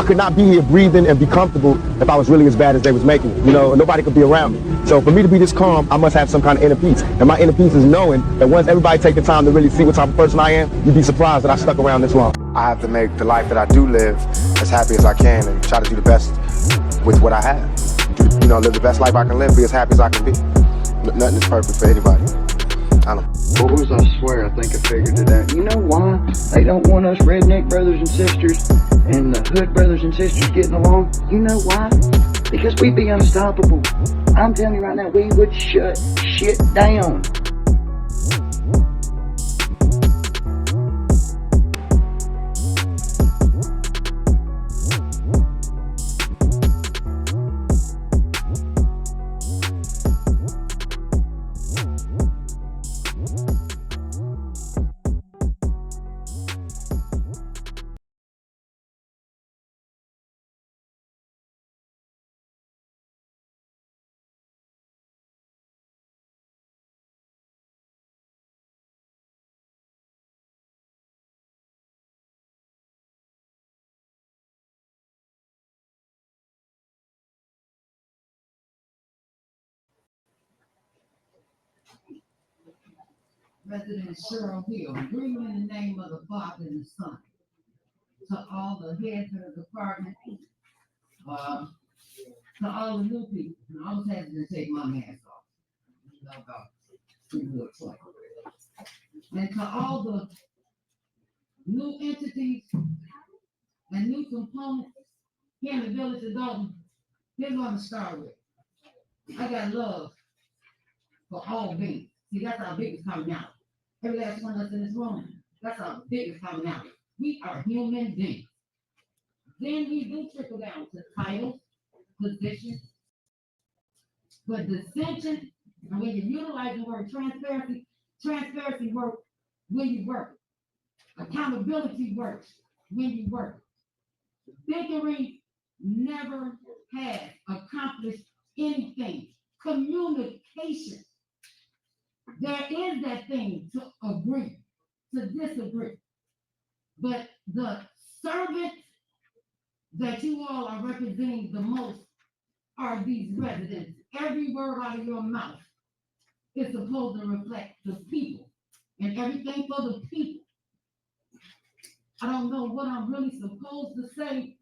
could not be here breathing and be comfortable if I was really as bad as they was making it. You know, nobody could be around me. So for me to be this calm, I must have some kind of inner peace. And my inner peace is knowing that once everybody take the time to really see what type of person I am, you'd be surprised that I stuck around this long. I have to make the life that I do live as happy as I can and try to do the best with what I have. You know, live the best life I can live, be as happy as I can be. Nothing is perfect for anybody. I don't know. Boys, I swear, I think I figured it out. You know why they don't want us redneck brothers and sisters and the hood brothers and sisters getting along? You know why? Because we'd be unstoppable. I'm telling you right now, we would shut shit down. President Cheryl Hill, bring in the name of the Father and the Son. To all the heads of the department, to all the new people, and I was having to take my mask off. And to all the new entities and new components here in the village of Dalton, here's what I'm gonna start with. I got love for all beings. See, that's our biggest commonality. Every last one of us in this room, that's our biggest commonality. We are human beings. Then we do trickle down to titles, positions, but dissension, and when you utilize the word transparency, transparency works when you work. Accountability works when you work. Bickering never has accomplished anything. Communication. There is that thing to agree, to disagree. But the servants that you all are representing the most are these residents. Every word out of your mouth is supposed to reflect the people and everything for the people. I don't know what I'm really supposed to say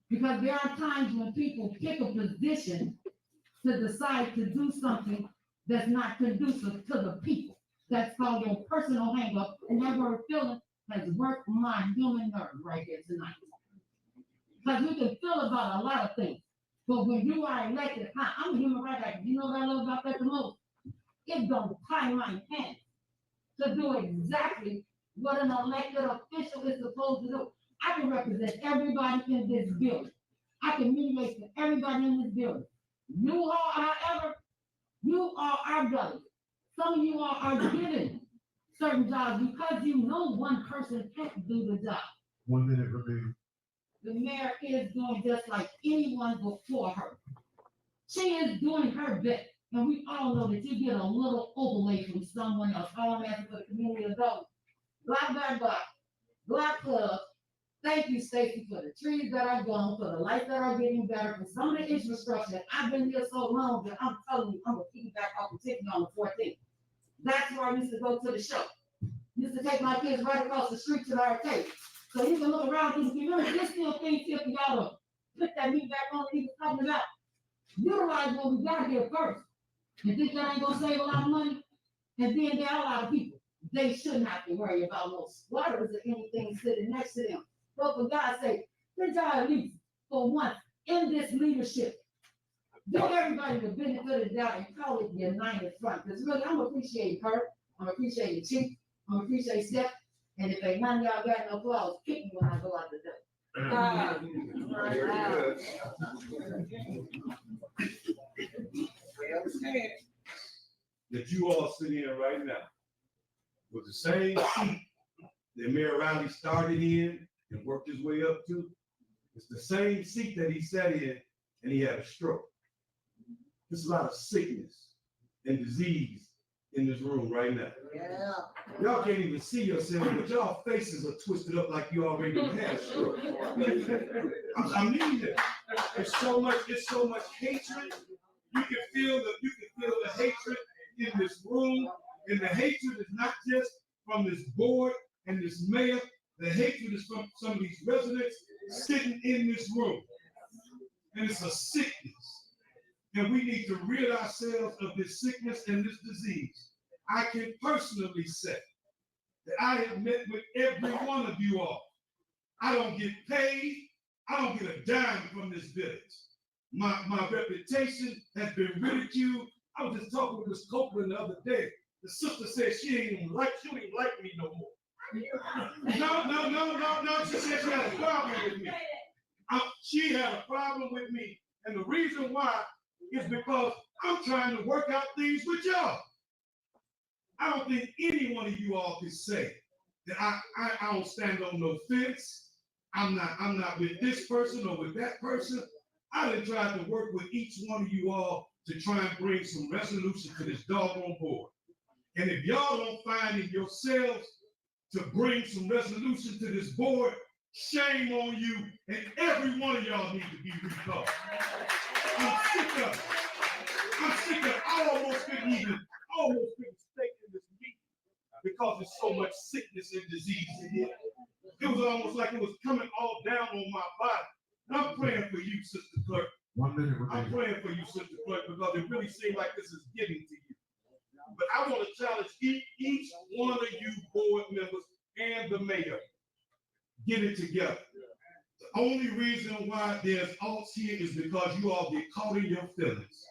because there are times when people pick a position to decide to do something that's not conducive to the people. That's called your personal hang-up, and that word feeling has worked my human nerve right here tonight. Because we can feel about a lot of things, but when you are elected, I'm a human rights activist. You know what I love about that the most? It don't tie my hands to do exactly what an elected official is supposed to do. I can represent everybody in this building. I can mediate to everybody in this building. You all, however, you are our brothers. Some of you all are given certain jobs because you know one person can't do the job. 1 minute for me. The mayor is doing just like anyone before her. She is doing her best. And we all know that you get a little overlay from someone else. All I'm asking for the community adult. Black Club. Thank you, Stacy, for the trees that are gone, for the lights that are getting better, for some of the infrastructure. I've been here so long that I'm telling you, I'm gonna piggyback off of Tiffany on the 14th. That's where I used to go to the show. Used to take my kids right across the street to the arcade. So you can look around and remember this still thing here for y'all to put that meat back on that he was talking about. Utilize what we got here first. And think that ain't gonna save a lot of money? And then there are a lot of people. They shouldn't have to worry about no squatters or anything sitting next to them. But for God's sake, let y'all at least for once in this leadership, give everybody the benefit of the doubt and call it the united front. Because really, I'm appreciating her, I'm appreciating Chief, I'm appreciating Steph, and if ain't none of y'all got no flaws, kick me when I go out the door. We understand that you all sitting in right now with the same seat that Mayor Riley started in and worked his way up to. It's the same seat that he sat in and he had a stroke. There's a lot of sickness and disease in this room right now. Yeah. Y'all can't even see yourselves, but y'all faces are twisted up like you already had stroke. I mean it. It's so much hatred. You can feel the hatred in this room, and the hatred is not just from this board and this mayor. The hatred is from some of these residents sitting in this room, and it's a sickness. And we need to rid ourselves of this sickness and this disease. I can personally say that I have met with every one of you all. I don't get paid. I don't get a dime from this village. My reputation has been ridiculed. I was just talking with Ms. Copeland the other day. The sister said she ain't even like me no more. No. She said she had a problem with me. She had a problem with me. And the reason why is because I'm trying to work out things with y'all. I don't think any one of you all can say that I don't stand on no fence. I'm not with this person or with that person. I done tried to work with each one of you all to try and bring some resolution to this doggone board. And if y'all don't find in yourselves to bring some resolution to this board, shame on you, and every one of y'all need to be recalled. I'm sick of it. I almost couldn't stay in this meeting because there's so much sickness and disease in here. It was almost like it was coming all down on my body. And I'm praying for you, Sister Clerk. 1 minute. I'm praying for you, Sister Clerk, because it really seems like this is getting to you. But I want to challenge each one of you board members and the mayor. Get it together. The only reason why there's alts here is because you all get caught in your feelings.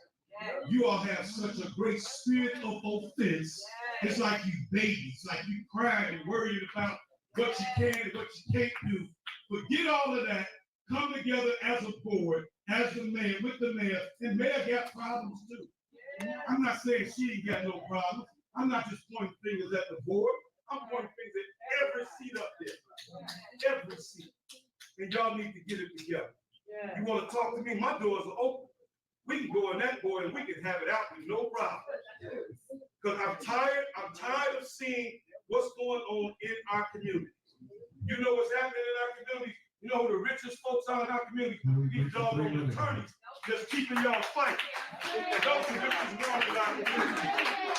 You all have such a great spirit of offense. It's like you babies, like you crying and worried about what you can and what you can't do. Forget all of that. Come together as a board, as the mayor, with the mayor, and mayor got problems too. I'm not saying she ain't got no problems. I'm not just pointing fingers at the board. I'm pointing fingers at every seat up there. Every seat. And y'all need to get it together. You want to talk to me? My doors are open. We can go in that board and we can have it out with no problem. Because I'm tired of seeing what's going on in our community. You know what's happening in our community? You know who the richest folks are in our community? These doggone attorneys just keeping y'all fighting. And those are the richest ones in our community.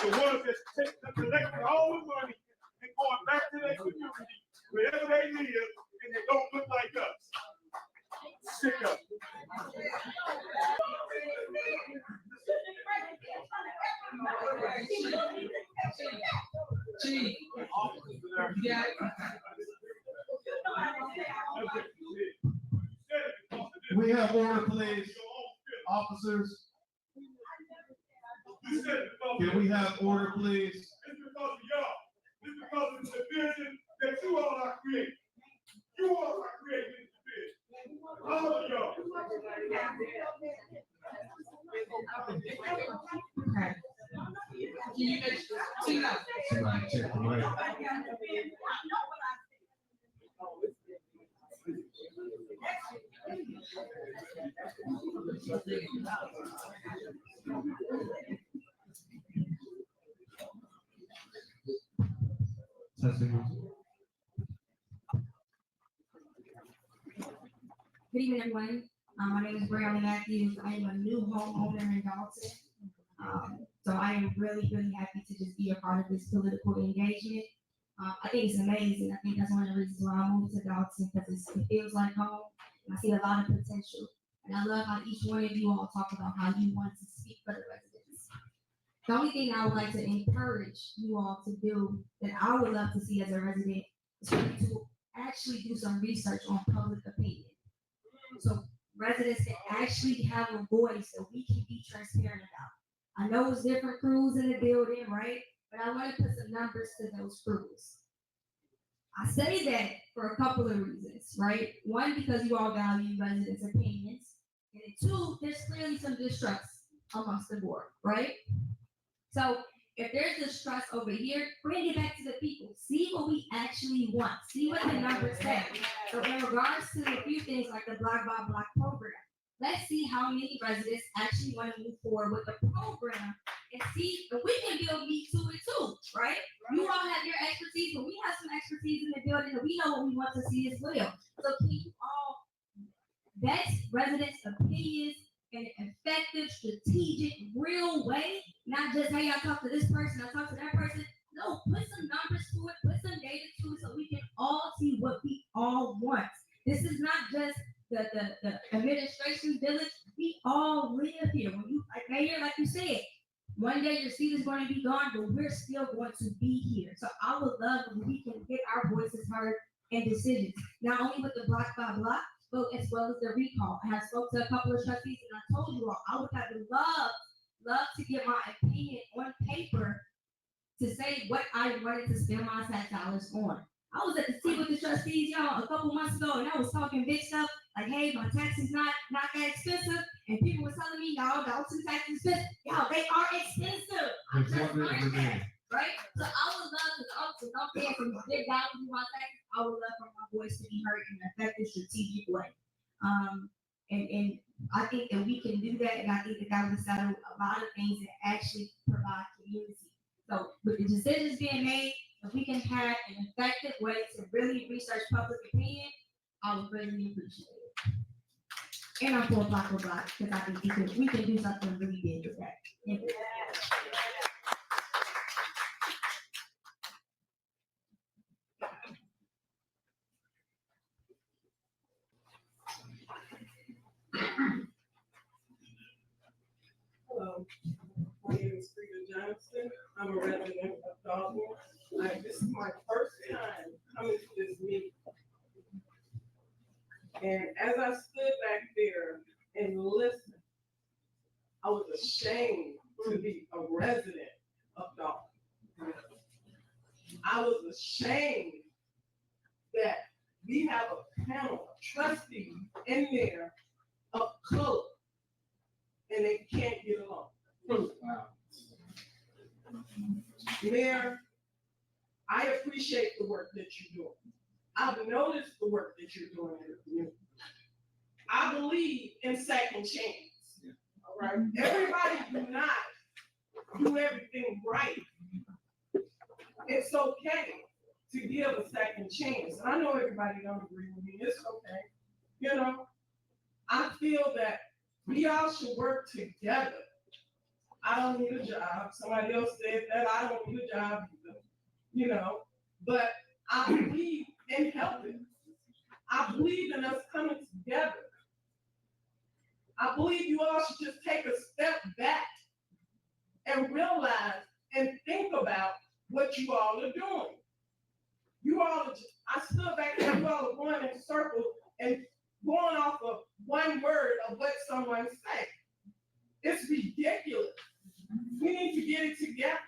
The ones that collecting all the money and going back to their community, wherever they live, and they don't look like us. Sick of it. We have order, please. Officers, can we have order, please? It's because of y'all. It's because of the division that you all are creating. You all are creating this division. All of y'all. Okay. Can you make sure? Somebody check the mic. Testing. Good evening, everyone. My name is Brianna Matthews. I am a new homeowner in Dalton. So I am really, really happy to just be a part of this political engagement. I think it's amazing. I think that's one of the reasons why I moved to Dalton, because it feels like home. And I see a lot of potential. And I love how each one of you all talk about how you want to speak for the residents. The only thing I would like to encourage you all to do, that I would love to see as a resident, is for you to actually do some research on public opinion. So residents can actually have a voice that we can be transparent about. I know it's different crews in the building, right? But I want to put some numbers to those crews. I say that for a couple of reasons, right? One, because you all value residents' opinions. And then two, there's clearly some distrust amongst the board, right? So if there's distrust over here, bring it back to the people. See what we actually want. See what the numbers say. So in regards to a few things like the Block by Block program, let's see how many residents actually want to move forward with the program and see if we can build meat to it too, right? You all have your expertise, but we have some expertise in the building, and we know what we want to see as well. So can you all vet residents' opinions in an effective, strategic, real way? Not just, hey, I talk to this person, I talk to that person. No, put some numbers to it, put some data to it, so we can all see what we all want. This is not just the administration village. We all live here. When you, like Mayor, like you said, one day your seat is going to be gone, but we're still going to be here. So I would love if we can get our voices heard in decisions, not only with the block by block, but as well as the recall. I have spoke to a couple of trustees, and I told you all I would have love to get my opinion on paper to say what I wanted to spend my tax dollars on. I was at the seat with the trustees, y'all, a couple months ago, and I was talking big stuff, like, hey, my tax is not that expensive, and people were telling me, y'all, some taxes expensive. Y'all, they are expensive. I'm just learning that, right? So I would love to, I'm paying some big dollars to my taxes. I would love for my voice to be heard in an effective, strategic way. And I think that we can do that, and I think that would settle a lot of things that actually provide community. So with the decisions being made, if we can have an effective way to really research public opinion, I would really appreciate it. And I'm for block because I think we can do something really big with that. Thank you. Hello, my name is Frida Johnson. I'm a resident of Dogwood. This is my first time coming to this meeting. And as I stood back there and listened, I was ashamed to be a resident of Dogwood. I was ashamed that we have a panel of trustees in there of color, and they can't get along. Mayor, I appreciate the work that you're doing. I've noticed the work that you're doing in the community. I believe in second chance. All right. Everybody do not do everything right. It's okay to give a second chance. I know everybody don't agree with me. It's okay. You know, I feel that we all should work together. I don't need a job. Somebody else said that. I don't need a job either. You know, but I believe in helping. I believe in us coming together. I believe you all should just take a step back and realize and think about what you all are doing. You all are just, I stood back there, you all are going in circles and going off of one word of what someone said. It's ridiculous. We need to get it together.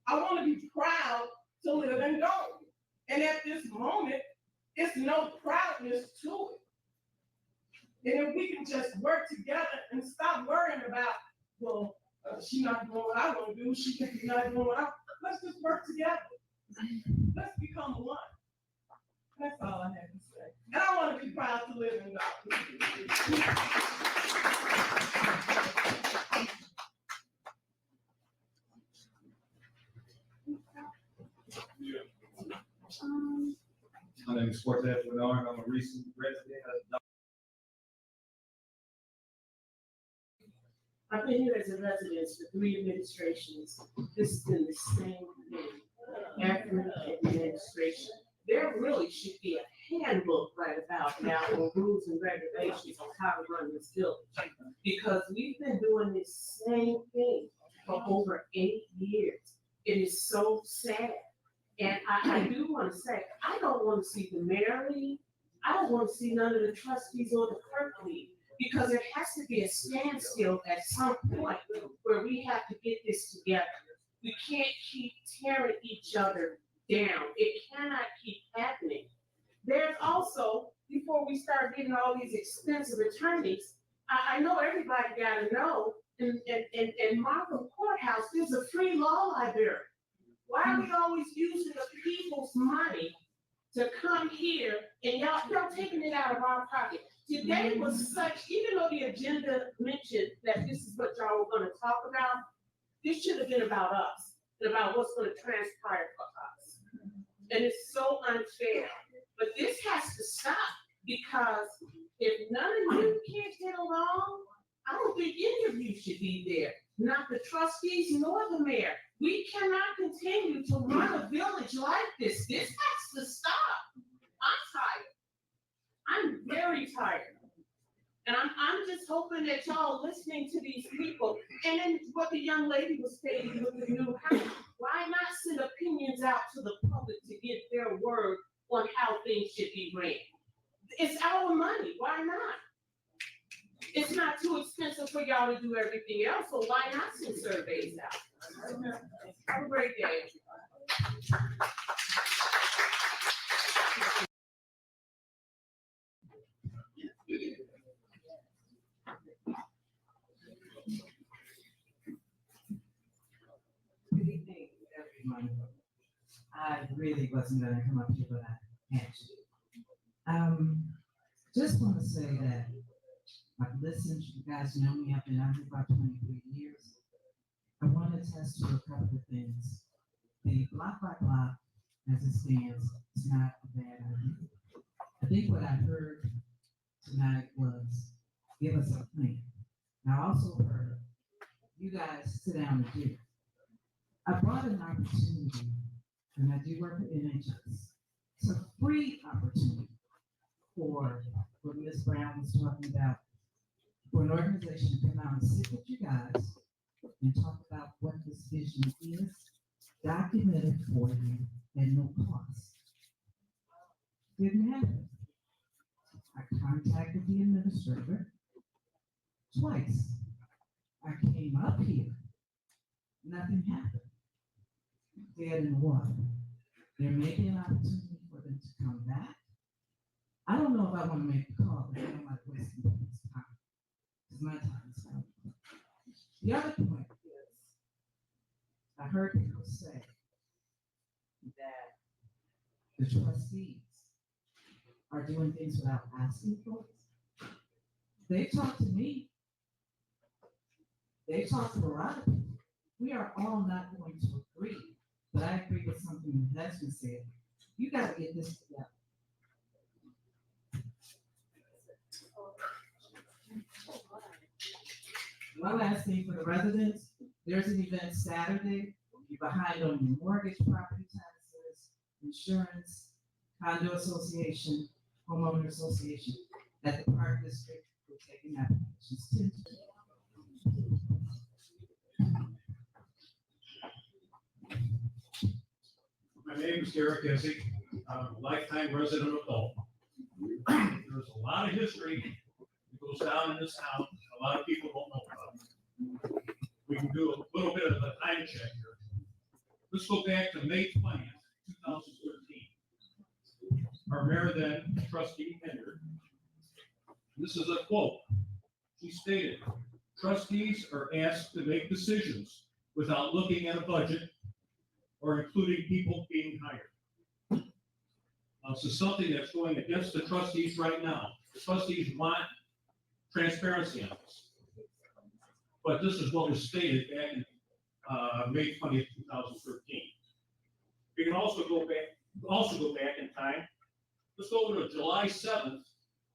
I want to be proud to live in Dalton. And at this moment, it's no proudness to it. And if we can just work together and stop worrying about, well, she's not doing what I want to do, she's not doing what I, let's just work together. Let's become one. That's all I have to say. And I want to be proud to live in Dalton. My name is Fortet Bernard. I'm a recent resident of I've been here as a resident for 3 administrations. This has been the same thing after administration. There really should be a handbook right about now on rules and regulations on how to run this village. Because we've been doing this same thing for over 8 years. It is so sad. And I do want to say, I don't want to see the mayor leave. I don't want to see none of the trustees or the clerk leave. Because there has to be a standstill at some point where we have to get this together. We can't keep tearing each other down. It cannot keep happening. There's also, before we start getting all these expensive attorneys, I know everybody gotta know, in Markham Courthouse, there's a free law library. Why are we always using the people's money to come here and y'all taking it out of our pocket? Today was such, even though the agenda mentioned that this is what y'all were gonna talk about, This should have been about us and about what's going to transpire for us. And it's so unfair. But this has to stop, because if none of you can't get along, I don't think any of you should be there. Not the trustees nor the mayor. We cannot continue to run a village like this. This has to stop. I'm tired. I'm very tired. And I'm just hoping that y'all listening to these people, and then what the young lady was stating with the new house, why not send opinions out to the public to get their word on how things should be ran? It's our money, why not? It's not too expensive for y'all to do everything else, so why not send surveys out? Have a great day. Good evening, everyone. I really wasn't gonna come up here, but I had to. Just want to say that I've listened, you guys know me, I've been out here about 23 years. I want to attest to a couple of things. The block by block, as it stands, is not a bad idea. I think what I heard tonight was, give us a plan. Now, I also heard you guys sit down and do it. I brought an opportunity, and I do work at NHS. It's a free opportunity for what Ms. Brown was talking about, for an organization to come out and sit with you guys and talk about what this vision is, documented for you at no cost. Didn't happen. I contacted the administrator twice. I came up here, nothing happened. Dead in the water. There may be an opportunity for them to come back. I don't know if I want to make the call, but I don't like wasting people's time, because my time is out. The other point is, I heard people say that the trustees are doing things without asking for it. They talk to me. They talk to a lot of people. We are all not going to agree, but I agree with something that has been said. You got to get this together. One last thing for the residents, there's an event Saturday. You're behind on your mortgage, property taxes, insurance, condo association, homeowner association, at the Park District. We're taking applications. My name is Derek Essie. I'm a lifetime resident of Dalton. There's a lot of history that goes down in this town. A lot of people don't know about it. We can do a little bit of a time check here. Let's go back to May 20th, 2013. Our mayor then, Trustee Henyard. This is a quote. She stated, "Trustees are asked to make decisions without looking at a budget or including people being hired." This is something that's going against the trustees right now. The trustees want transparency on this. But this is what was stated back in May 20th, 2013. We can also go back in time. Let's go to July 7th,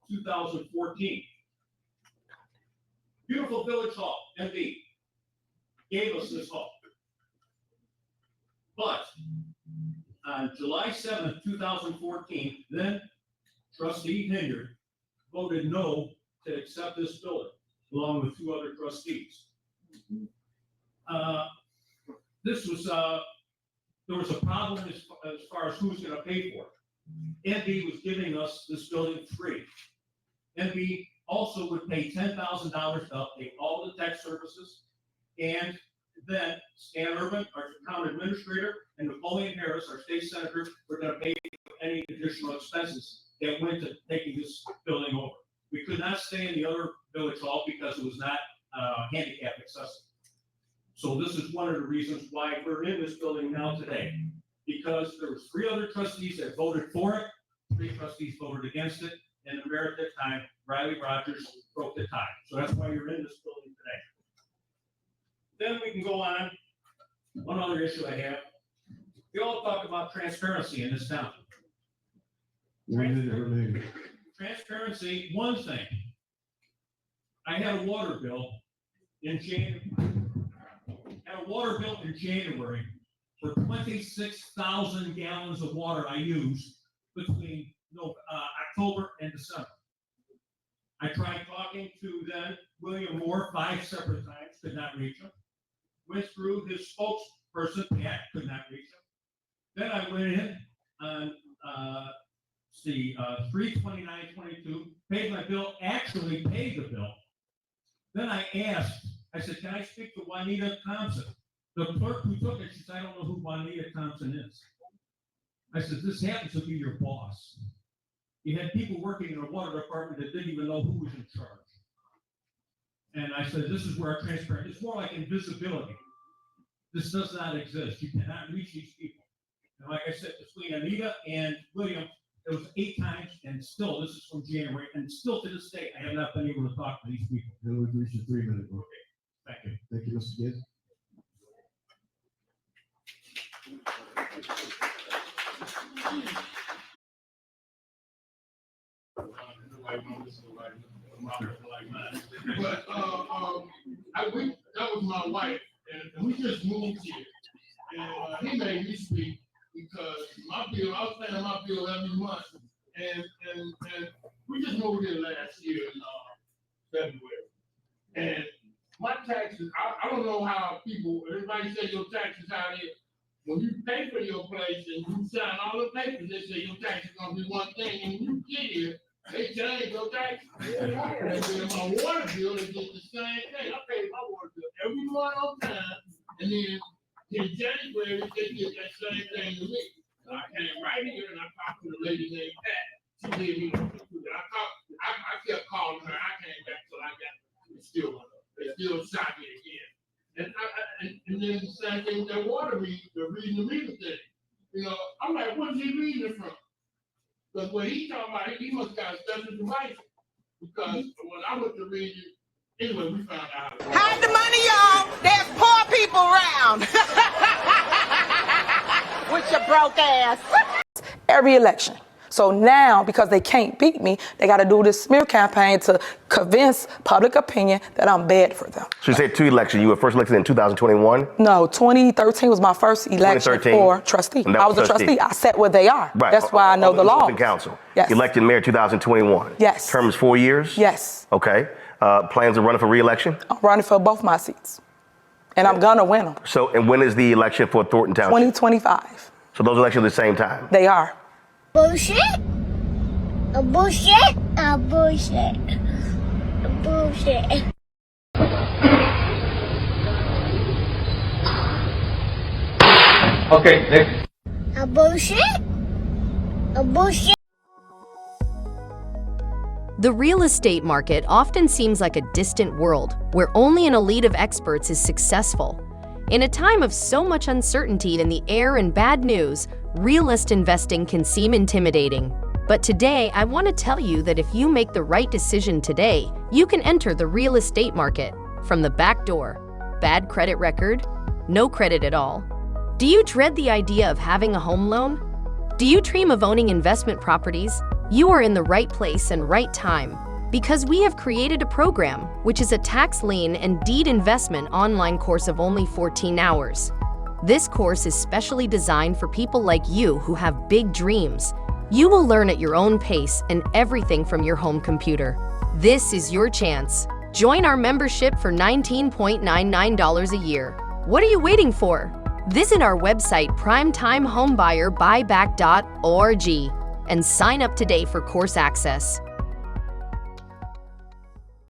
2014. Beautiful Village Hall, MD, gave us this hall. But on July 7th, 2014, then Trustee Henyard voted no to accept this building, along with two other trustees. There was a problem as far as who's going to pay for it. NB was giving us this building free. NB also would pay $10,000 to update all the tech services, and then Stan Urban, our town administrator, and Napoleon Harris, our state senator, were going to pay for any additional expenses that went to taking this building over. We could not stay in the other village hall because it was not handicap accessible. So this is one of the reasons why we're in this building now today, because there was 3 other trustees that voted for it, 3 trustees voted against it, and the mayor at that time, Riley Rogers, broke the tie. So that's why you're in this building today. Then we can go on One other issue I have. We all talk about transparency in this town. Transparency, one thing. I had a water bill in January. For 26,000 gallons of water I used between October and December. I tried talking to then William Moore 5 separate times, could not reach him. Went through his spokesperson, Pat, could not reach him. Then I went in on 3/29/22, paid my bill, actually paid the bill. Then I asked, I said, can I speak to Juanita Thompson? The clerk who took it, she said, I don't know who Juanita Thompson is. I said, this happens to be your boss. You had people working in a water department that didn't even know who was in charge. And I said, this is where our transparency, it's more like invisibility. This does not exist. You cannot reach these people. And like I said, between Anita and William, it was 8 times, and still, this is from January, and still to this day, I have not been able to talk to these people. Then we've reached the 3-minute mark. Thank you. Thank you, Mr. Gibbs. But that was my wife, and we just moved here, and he made me speak because my bill, I was paying my bill every month, and we just moved here last year in February, and my taxes, I don't know how people, everybody say your taxes out here. When you pay for your place and you sign all the papers, they say your tax is gonna be one thing, and when you get here, they change your taxes. And then my water bill, they did the same thing. I paid my water bill every month on time, and then in January, they did that same thing to me. So I came right here and I talked to the lady named Pat. She gave me the computer. I kept calling her. I came back till I got it. Still went up. They still shot me again. And then the same thing with that water reading the meter thing. You know, I'm like, what's he reading it from? Because when he talking about it, he must got a special device. Because when I went to read it, anyway, we found out. Hide the money, y'all. There's poor people around. With your broke ass. Every election. So now, because they can't beat me, they got to do this smear campaign to convince public opinion that I'm bad for them. So you said 2 elections. You were first elected in 2021? No, 2013 was my first election for trustee. I was a trustee. I sat where they are. Right. That's why I know the law. Council. Yes. Elected mayor 2021. Yes. Term is 4 years? Yes. Okay. Plans of running for re-election? I'm running for both my seats. And I'm going to win them. So, and when is the election for Thornton Township? 2025. So those elections at the same time? They are. Bullshit. A bullshit. A bullshit. A bullshit. Okay, next. A bullshit. A bullshit. The real estate market often seems like a distant world where only an elite of experts is successful. In a time of so much uncertainty in the air and bad news, realist investing can seem intimidating. But today, I want to tell you that if you make the right decision today, you can enter the real estate market from the back door. Bad credit record? No credit at all. Do you dread the idea of having a home loan? Do you dream of owning investment properties? You are in the right place and right time, because we have created a program which is a tax lien and deed investment online course of only 14 hours. This course is specially designed for people like you who have big dreams. You will learn at your own pace and everything from your home computer. This is your chance. Join our membership for $19.99 a year. What are you waiting for? Visit our website primetimehomebuyerBuyback.org and sign up today for course access.